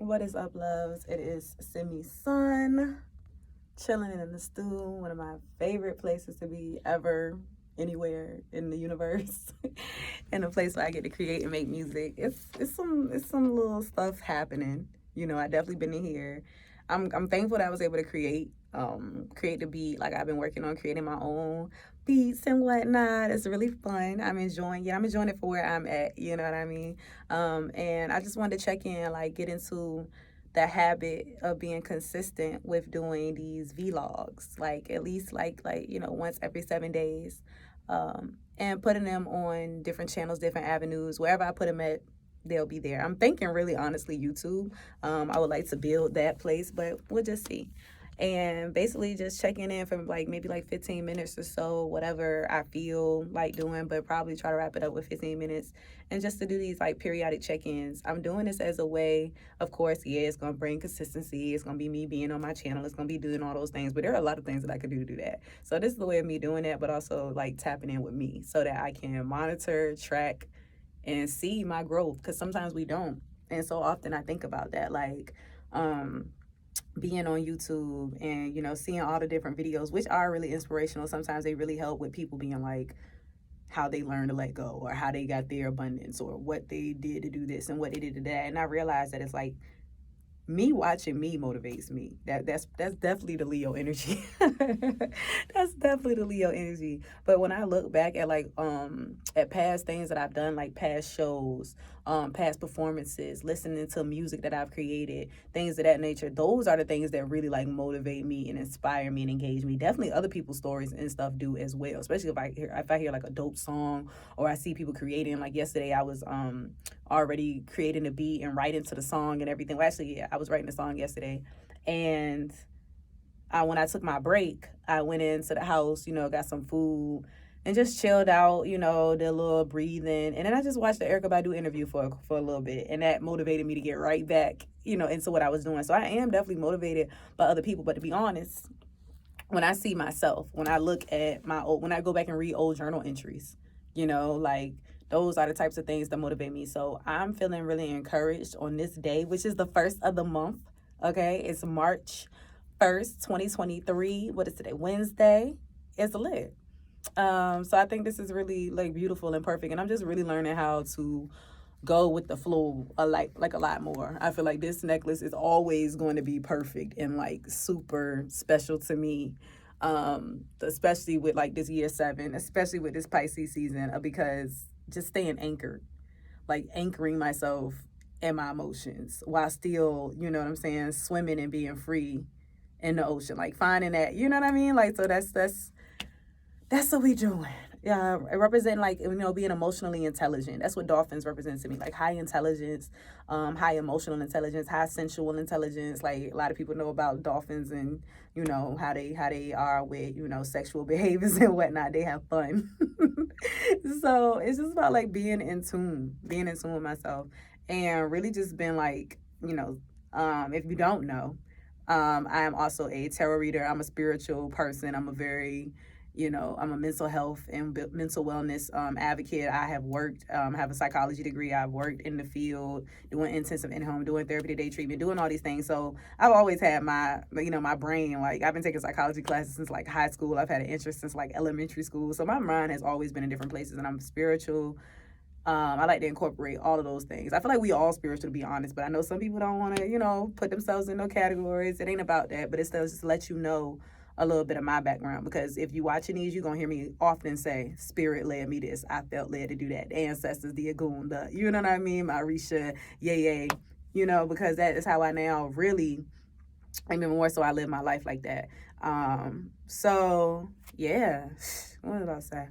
What is up, loves? It is Simi Sun, chilling in the stew, one of my favorite places to be ever, anywhere in the universe, and a place where I get to create and make music. It's some little stuff happening. I definitely been in here. I'm thankful that I was able to create the beat. Like I've been working on creating my own beats and whatnot. It's really fun. I'm enjoying it. I'm enjoying it for where I'm at. You know what I mean? And I just wanted to check in, like get into the habit of being consistent with doing these vlogs, like at least once every 7 days, and putting them on different channels, different avenues, wherever I put them at. They'll be there. I'm thinking, really honestly, YouTube. I would like to build that place, but we'll just see. And basically just checking in for like maybe like 15 minutes or so, whatever I feel like doing, but probably try to wrap it up with 15 minutes. And just to do these like periodic check-ins. I'm doing this as a way, of course, yeah, it's gonna bring consistency. It's gonna be me being on my channel. It's gonna be doing all those things. But there are a lot of things that I could do to do that. So this is the way of me doing that, but also like tapping in with me so that I can monitor, track, and see my growth. Because sometimes we don't. And so often I think about that. Like, being on YouTube and seeing all the different videos, which are really inspirational. Sometimes they really help with people being like how they learned to let go, or how they got their abundance, or what they did to do this and what they did to that. And I realized that it's like me watching me motivates me. That's definitely the Leo energy. That's definitely the Leo energy. But when I look back at at past things that I've done, like past shows, past performances, listening to music that I've created, things of that nature, those are the things that really like motivate me and inspire me and engage me. Definitely other people's stories and stuff do as well, especially if I hear like a dope song, or I see people creating. Like yesterday I was already creating a beat and writing to the song and everything. Well, actually, yeah, I was writing the song yesterday. And when I took my break, I went into the house, got some food and just chilled out, did a little breathing. And then I just watched the Erykah Badu interview for a little bit. And that motivated me to get right back, into what I was doing. So I am definitely motivated by other people. But to be honest, when I see myself, when I look at when I go back and read old journal entries, like those are the types of things that motivate me. So I'm feeling really encouraged on this day, which is the first of the month. Okay, it's March 1st, 2023. What is today? Wednesday. It's lit. So I think this is really like beautiful and perfect, and I'm just really learning how to go with the flow like a lot more. I feel like this necklace is always going to be perfect and like super special to me. Especially with like this year 7, especially with this Pisces season, because just staying anchored, like anchoring myself and my emotions while still, you know what I'm saying, swimming and being free in the ocean, like finding that, you know what I mean? Like, so that's what we doing. Yeah, it represent like being emotionally intelligent. That's what dolphins represent to me, like high intelligence, high emotional intelligence, high sensual intelligence. Like a lot of people know about dolphins and how they are with sexual behaviors and whatnot. They have fun. So it's just about like being in tune with myself, and really just been like if you don't know, I am also a tarot reader. I'm a spiritual person. I'm a mental health and mental wellness advocate. I have worked, have a psychology degree. I've worked in the field doing intensive in-home, doing therapy to day treatment, doing all these things. So I've always had my brain, like I've been taking psychology classes since like high school. I've had an interest since like elementary school. So my mind has always been in different places, and I'm spiritual. I like to incorporate all of those things. I feel like we all spiritual, to be honest, but I know some people don't want to, put themselves in no categories. It ain't about that, but it's just to let you know a little bit of my background, because if you watching these, you're gonna hear me often say, spirit led me this, I felt led to do that, the ancestors, the Agun, you know what I mean, my Risha, yay, because that is how I now really, even more so, I live my life like that. So yeah, what did I say?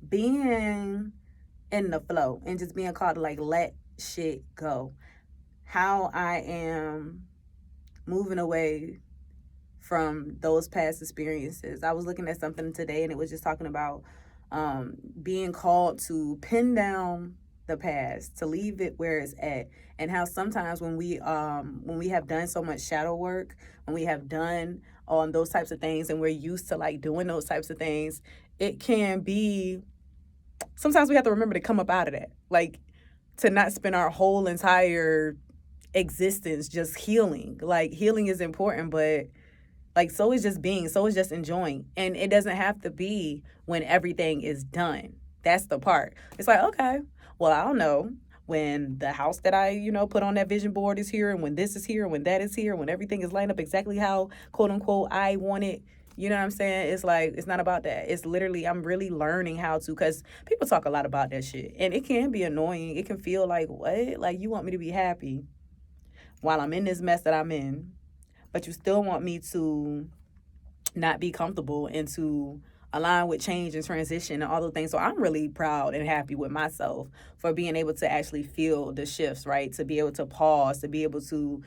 Being in the flow and just being called to like let shit go. How I am moving away from those past experiences. I was looking at something today, and it was just talking about being called to pin down the past, to leave it where it's at, and how sometimes when we have done so much shadow work, when we have done on those types of things, and we're used to like doing those types of things, it can be sometimes we have to remember to come up out of that. Like, to not spend our whole entire existence just healing. Like, healing is important, but like, so is just being, so is just enjoying. And it doesn't have to be when everything is done. That's the part. It's like, okay, well, I don't know when the house that I, put on that vision board is here, and when this is here, and when that is here, when everything is lined up exactly how, quote unquote, I want it. You know what I'm saying? It's like, it's not about that. It's literally, I'm really learning how to, because people talk a lot about that shit. And it can be annoying. It can feel like, what? Like, you want me to be happy while I'm in this mess that I'm in, but you still want me to not be comfortable and to align with change and transition and all those things. So I'm really proud and happy with myself for being able to actually feel the shifts, right? To be able to pause, to be able to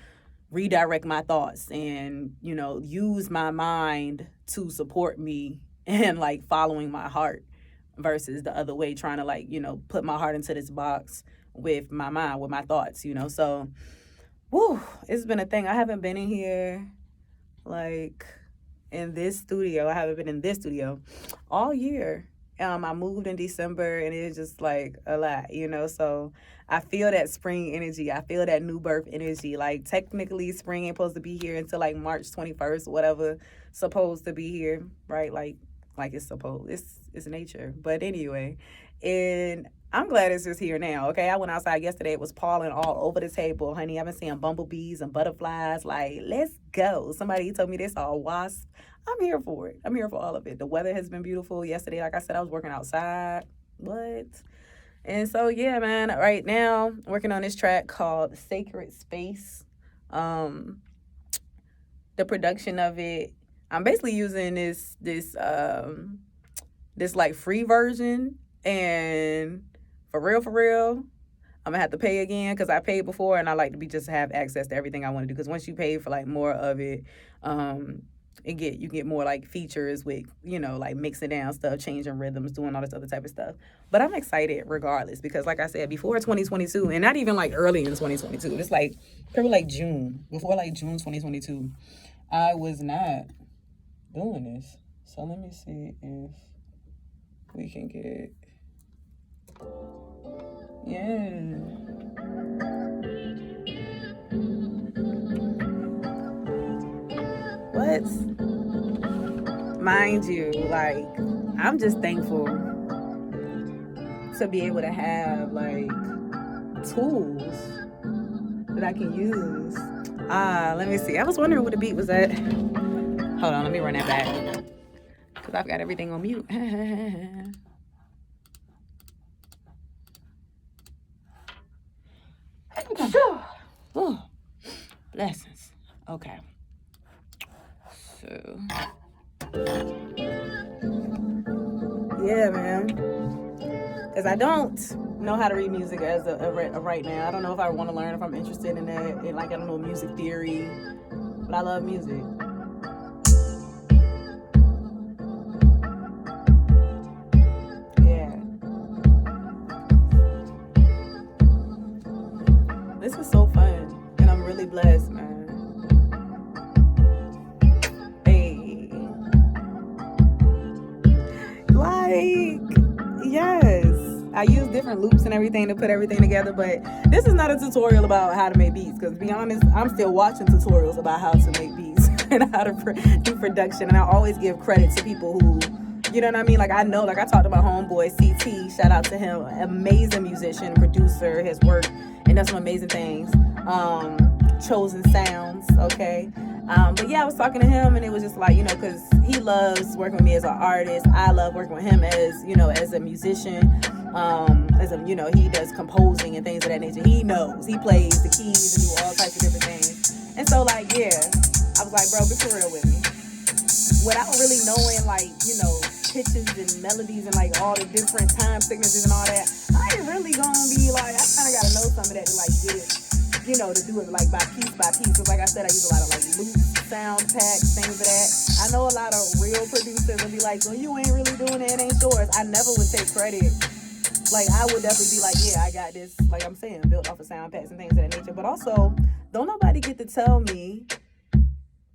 redirect my thoughts and, use my mind to support me and like following my heart versus the other way, trying to like, put my heart into this box with my mind, with my thoughts, So, woo, it's been a thing. I haven't been in here like in this studio. I haven't been in this studio all year. I moved in December and it's just like a lot, so I feel that spring energy. I feel that new birth energy. Like, technically spring ain't supposed to be here until like March 21st, whatever, supposed to be here, right? Like it's supposed, it's nature. But anyway, and I'm glad it's just here now, okay? I went outside yesterday. It was pollen all over the table, honey. I've been seeing bumblebees and butterflies. Like, let's go. Somebody told me they saw a wasp. I'm here for it. I'm here for all of it. The weather has been beautiful. Yesterday, like I said, I was working outside. What? And so, yeah, man, right now, I'm working on this track called Sacred Space. The production of it, I'm basically using this like free version, and for real, I'm gonna have to pay again because I paid before, and I like to just have access to everything I want to do. Because once you pay for like more of it, you get more like features with like mixing down stuff, changing rhythms, doing all this other type of stuff. But I'm excited regardless because, like I said, before 2022, and not even like early in 2022, it's like probably like June, before like June 2022, I was not doing this. So let me see if we can get, yeah. What? Mind you, like, I'm just thankful to be able to have like tools that I can use. Let me see. I was wondering what the beat was at. Hold on, let me run that back because I've got everything on mute. Oh, blessings. Okay. So, yeah, man. Because I don't know how to read music as of right now. I don't know if I want to learn, if I'm interested in that. And like, I don't know music theory, but I love music. Yeah. This is so fun. And I'm really blessed, man. Yes, I use different loops and everything to put everything together, but this is not a tutorial about how to make beats, because to be honest, I'm still watching tutorials about how to make beats and how to do production, and I always give credit to people who, you know what I mean? Like, I know, like I talked to my homeboy CT, shout out to him, amazing musician, producer, his work, and does some amazing things. Chosen Sounds, okay? But yeah, I was talking to him, and it was just like, because he loves working with me as an artist. I love working with him as, as a musician. He does composing and things of that nature. He knows. He plays the keys and do all types of different things. And so, like, yeah, I was like, bro, be for real with me. Without really knowing, like, pitches and melodies and, like, all the different time signatures and all that, I ain't really gonna be, like, I kind of got to know some of that to, like, get it. To do it like by piece. Because like I said, I use a lot of like loops, sound packs, things of that. I know a lot of real producers will be like, well, you ain't really doing it, ain't yours. I never would take credit. Like, I would definitely be like, yeah, I got this, like I'm saying, built off of sound packs and things of that nature. But also, don't nobody get to tell me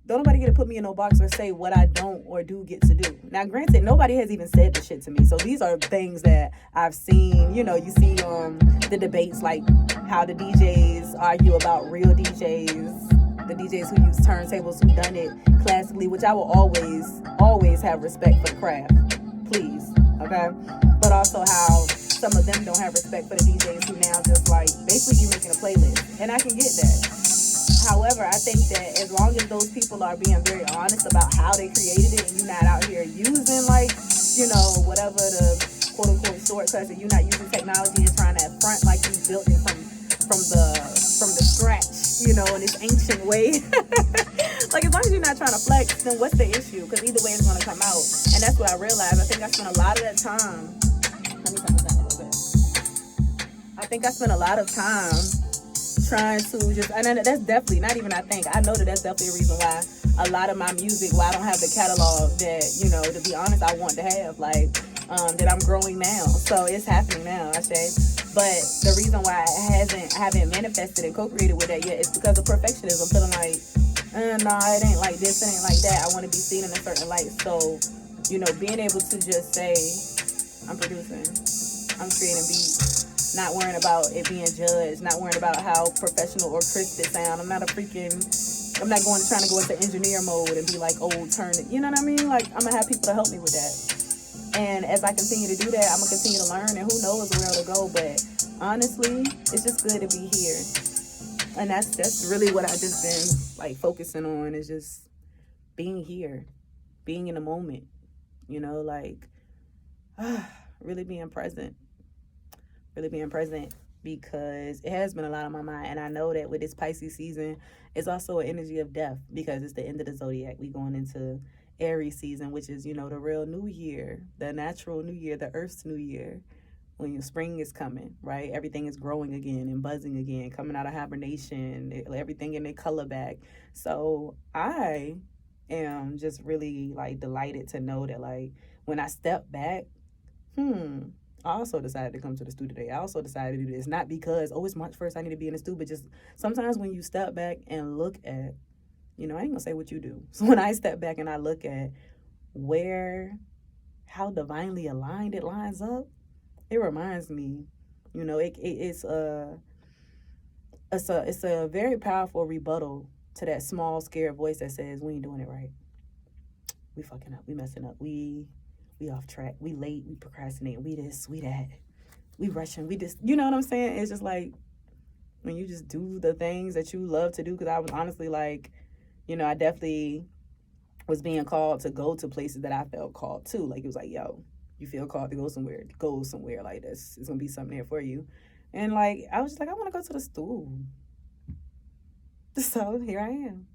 don't nobody get to put me in no box or say what I don't or do get to do. Now, granted, nobody has even said this shit to me. So these are things that I've seen. You know, you see the debates, like how the DJs argue about real DJs, the DJs who use turntables, who done it classically, which I will always have respect for the craft. Please, okay? But also how some of them don't have respect for the DJs who now just like, basically you making a playlist. And I can get that. However, I think that as long as those people are being very honest about how they created it, and you're not out here using like, whatever the quote unquote shortcuts, and you're not using technology and trying to front like you built it from the scratch, in this ancient way. Like, as long as you're not trying to flex, then what's the issue? Because either way it's gonna come out. And that's what I realized. I think I spent a lot of that time. Let me turn this down a little bit. I think I spent a lot of time trying to just, and that's definitely not even, I know that's definitely a reason why a lot of my music, why I don't have the catalog that, to be honest, I want to have, like, that I'm growing now. So it's happening now, I say. But the reason why I haven't manifested and co-created with that yet is because of perfectionism. Feeling like, nah, it ain't like this, it ain't like that. I want to be seen in a certain light. So, being able to just say, I'm producing, I'm creating beats, not worrying about it being judged, not worrying about how professional or crisp it sound. I'm not trying to go into engineer mode and be like, turn it. You know what I mean? Like, I'm gonna have people to help me with that. And as I continue to do that, I'm gonna continue to learn, and who knows where it'll go. But honestly, it's just good to be here. And that's really what I just been like focusing on, is just being here, being in the moment, really being present, because it has been a lot on my mind. And I know that with this Pisces season, it's also an energy of death, because it's the end of the zodiac. We going into Aries season, which is, the real new year, the natural new year, the earth's new year. When spring is coming, right? Everything is growing again and buzzing again, coming out of hibernation, everything in their color back. So I am just really like delighted to know that, like, when I step back, I also decided to come to the studio today. I also decided to do this, not because, it's March 1st, I need to be in the studio, but just sometimes when you step back and look at, I ain't gonna say what you do. So when I step back and I look at how divinely aligned it lines up, it reminds me, it's a very powerful rebuttal to that small, scared voice that says, we ain't doing it right. We fucking up. We messing up. We off track. We late. We procrastinate. We this. We that. We rushing. We just, you know what I'm saying? It's just like, when you just do the things that you love to do, because I was honestly like, I definitely was being called to go to places that I felt called to. Like, it was like, yo, you feel called to go somewhere like this. It's going to be something there for you. And, like, I was just like, I want to go to the stool. So here I am.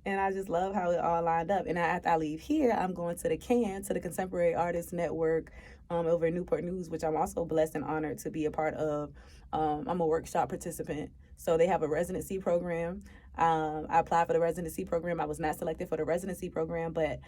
And I just love how it all lined up. And after I leave here, I'm going to the to the Contemporary Artists Network over in Newport News, which I'm also blessed and honored to be a part of. I'm a workshop participant. So they have a residency program. I applied for the residency program. I was not selected for the residency program, but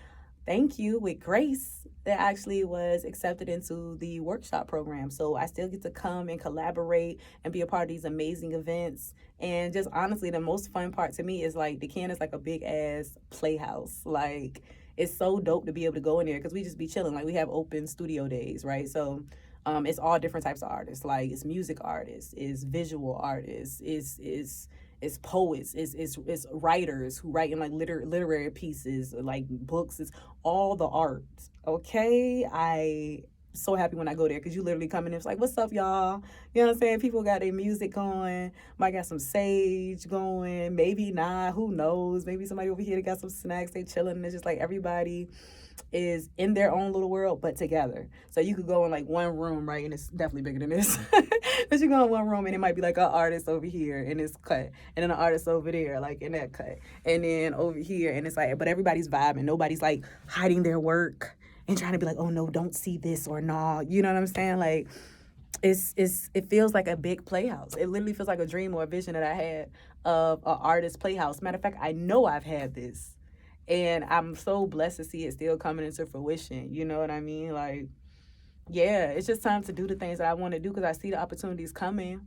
thank you, with grace, that actually was accepted into the workshop program. So I still get to come and collaborate and be a part of these amazing events. And just honestly, the most fun part to me is like, the can is like a big ass playhouse. Like, it's so dope to be able to go in there, because we just be chilling. Like, we have open studio days, right? So it's all different types of artists. Like, it's music artists, it's visual artists, it's poets, it's writers who write in like literary pieces, like books. It's all the art. Okay, I so happy when I go there, because you literally come in and it's like, what's up, y'all? You know what I'm saying? People got their music going. Might got some sage going. Maybe not. Who knows? Maybe somebody over here that got some snacks. They chilling. And it's just like everybody is in their own little world, but together. So you could go in like one room, right? And it's definitely bigger than this. But you go in one room and it might be like an artist over here and it's cut. And then an artist over there, like in that cut. And then over here, and it's like, but everybody's vibing. Nobody's like hiding their work and trying to be like, oh no, don't see this or nah. You know what I'm saying? Like, it feels like a big playhouse. It literally feels like a dream or a vision that I had of an artist playhouse. Matter of fact, I know I've had this. And I'm so blessed to see it still coming into fruition. You know what I mean? Like, yeah, it's just time to do the things that I want to do, because I see the opportunities coming.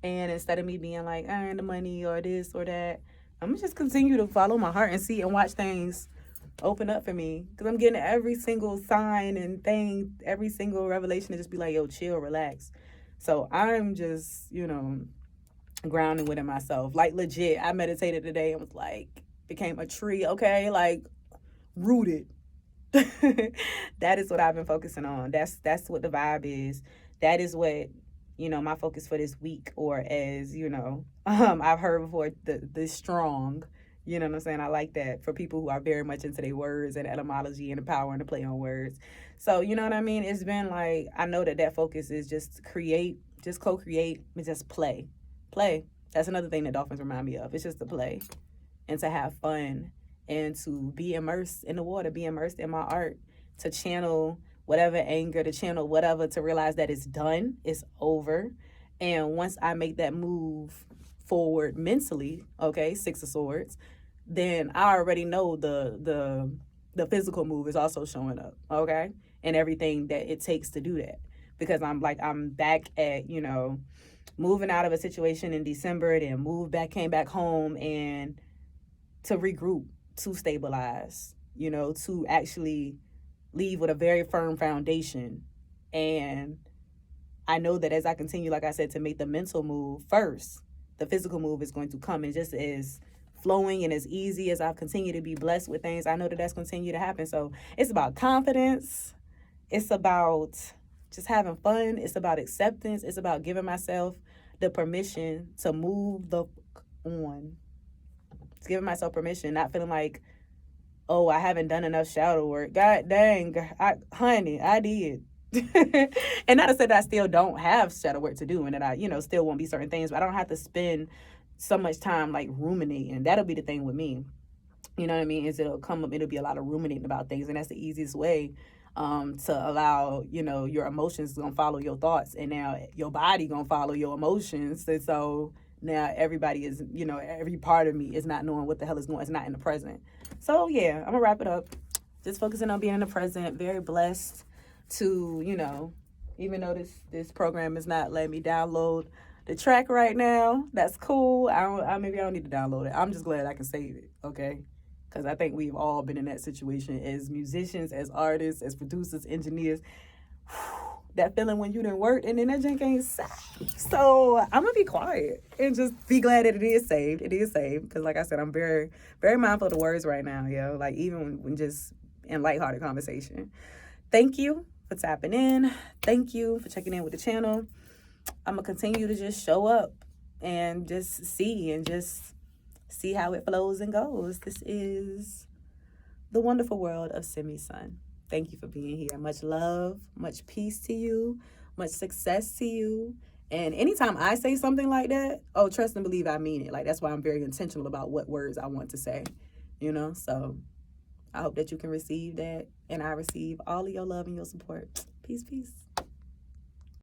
And instead of me being like, the money or this or that, I'm gonna just continue to follow my heart and see and watch things open up for me, because I'm getting every single sign and thing, every single revelation to just be like, yo, chill, relax. So I'm just, grounding within myself. Like, legit, I meditated today and was like, became a tree, okay? Like, rooted. That is what I've been focusing on. That's what the vibe is. That is what, my focus for this week, or as, I've heard before, the strong. You know what I'm saying? I like that for people who are very much into their words and etymology and the power and the play on words. So, you know what I mean? It's been like, I know that focus is just create, just co-create, and just play. Play. That's another thing that dolphins remind me of. It's just to play and to have fun and to be immersed in the water, be immersed in my art, to channel whatever anger, to channel whatever, to realize that it's done, it's over. And once I make that move forward mentally, okay, Six of Swords, then I already know the physical move is also showing up, okay? And everything that it takes to do that. Because I'm back at, moving out of a situation in December, then came back home, and to regroup, to stabilize, to actually leave with a very firm foundation. And I know that as I continue, like I said, to make the mental move first, the physical move is going to come. And just as flowing and as easy as I've continued to be blessed with things, I know that that's continue to happen. So it's about confidence. It's about just having fun. It's about acceptance. It's about giving myself the permission to move the on. It's giving myself permission, not feeling like, oh, I haven't done enough shadow work. God dang, honey, I did. And not to say that I still don't have shadow work to do and that I, still won't be certain things, but I don't have to spend so much time like ruminating. That'll be the thing with me. You know what I mean? Is it'll be a lot of ruminating about things, and that's the easiest way to allow, your emotions gonna follow your thoughts, and now your body gonna follow your emotions. And so now everybody is, every part of me is not knowing what the hell is going on. It's not in the present. So yeah, I'm gonna wrap it up. Just focusing on being in the present. Very blessed to, even though this program is not letting me download the track right now. That's cool. Maybe I don't need to download it. I'm just glad I can save it, okay? Because I think we've all been in that situation as musicians, as artists, as producers, engineers. That feeling when you done worked and then that junk ain't saved. So I'm going to be quiet and just be glad that it is saved. It is saved. Because like I said, I'm very, very mindful of the words right now, like even when just in lighthearted conversation. Thank you for tapping in. Thank you for checking in with the channel. I'm going to continue to just show up and just see how it flows and goes. This is the wonderful world of Simi Sun. Thank you for being here. Much love, much peace to you, much success to you. And anytime I say something like that, oh, trust and believe I mean it. Like, that's why I'm very intentional about what words I want to say, So I hope that you can receive that, and I receive all of your love and your support. Peace, peace.